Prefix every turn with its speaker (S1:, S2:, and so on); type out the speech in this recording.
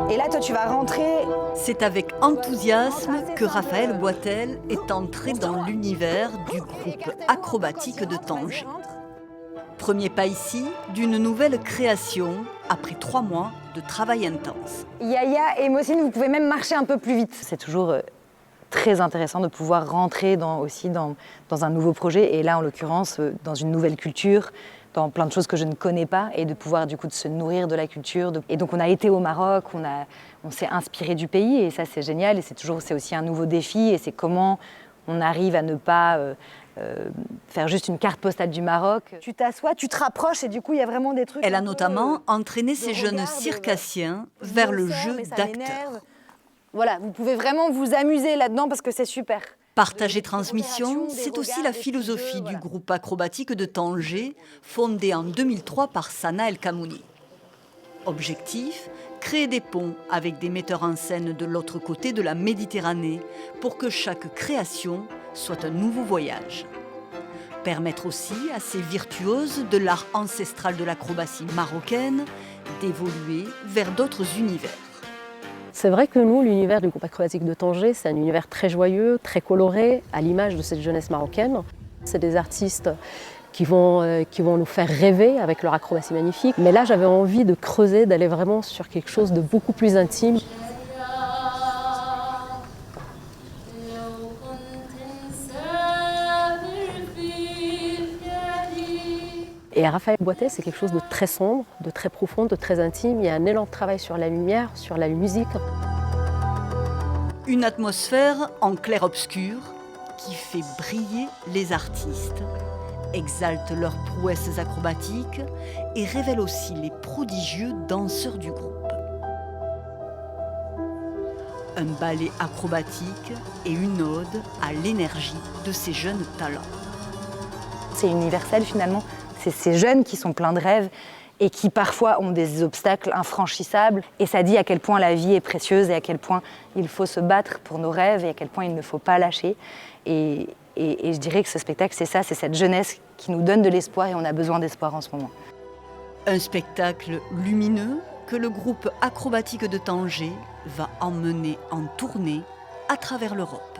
S1: Et là, toi, tu vas rentrer.
S2: C'est avec enthousiasme que Raphaël Boitel est entré dans l'univers du groupe acrobatique de Tanger. Premier pas ici d'une nouvelle création après 3 mois de travail intense.
S1: Yaya et Mossine, vous pouvez même marcher un peu plus vite. C'est toujours très intéressant de pouvoir rentrer aussi dans un nouveau projet. Et là, en l'occurrence, dans une nouvelle culture, dans plein de choses que je ne connais pas, et de pouvoir du coup de se nourrir de la culture. Et donc on a été au Maroc, on s'est inspiré du pays, et ça c'est génial. Et c'est aussi un nouveau défi, et c'est comment on arrive à ne pas faire juste une carte postale du Maroc. Tu t'assois, tu te rapproches, et du coup il y a vraiment des trucs.
S2: Elle a notamment entraîné ses jeunes circassiens vers le jeu d'acteurs.
S1: Voilà, vous pouvez vraiment vous amuser là-dedans parce que c'est super.
S2: Partage et transmission, c'est aussi la philosophie du groupe acrobatique de Tanger, fondé en 2003 par Sana El Kamouni. Objectif, créer des ponts avec des metteurs en scène de l'autre côté de la Méditerranée pour que chaque création soit un nouveau voyage. Permettre aussi à ces virtuoses de l'art ancestral de l'acrobatie marocaine d'évoluer vers d'autres univers.
S3: C'est vrai que nous, l'univers du groupe acrobatique de Tanger, c'est un univers très joyeux, très coloré, à l'image de cette jeunesse marocaine. C'est des artistes qui vont nous faire rêver avec leur acrobatie magnifique. Mais là, j'avais envie de creuser, d'aller vraiment sur quelque chose de beaucoup plus intime. Et Raphaël Boitel, c'est quelque chose de très sombre, de très profond, de très intime. Il y a un élan de travail sur la lumière, sur la musique.
S2: Une atmosphère en clair-obscur qui fait briller les artistes, exalte leurs prouesses acrobatiques et révèle aussi les prodigieux danseurs du groupe. Un ballet acrobatique et une ode à l'énergie de ces jeunes talents.
S1: C'est universel finalement. C'est ces jeunes qui sont pleins de rêves et qui parfois ont des obstacles infranchissables. Et ça dit à quel point la vie est précieuse et à quel point il faut se battre pour nos rêves et à quel point il ne faut pas lâcher. Et je dirais que ce spectacle, c'est ça, c'est cette jeunesse qui nous donne de l'espoir et on a besoin d'espoir en ce moment.
S2: Un spectacle lumineux que le groupe acrobatique de Tanger va emmener en tournée à travers l'Europe.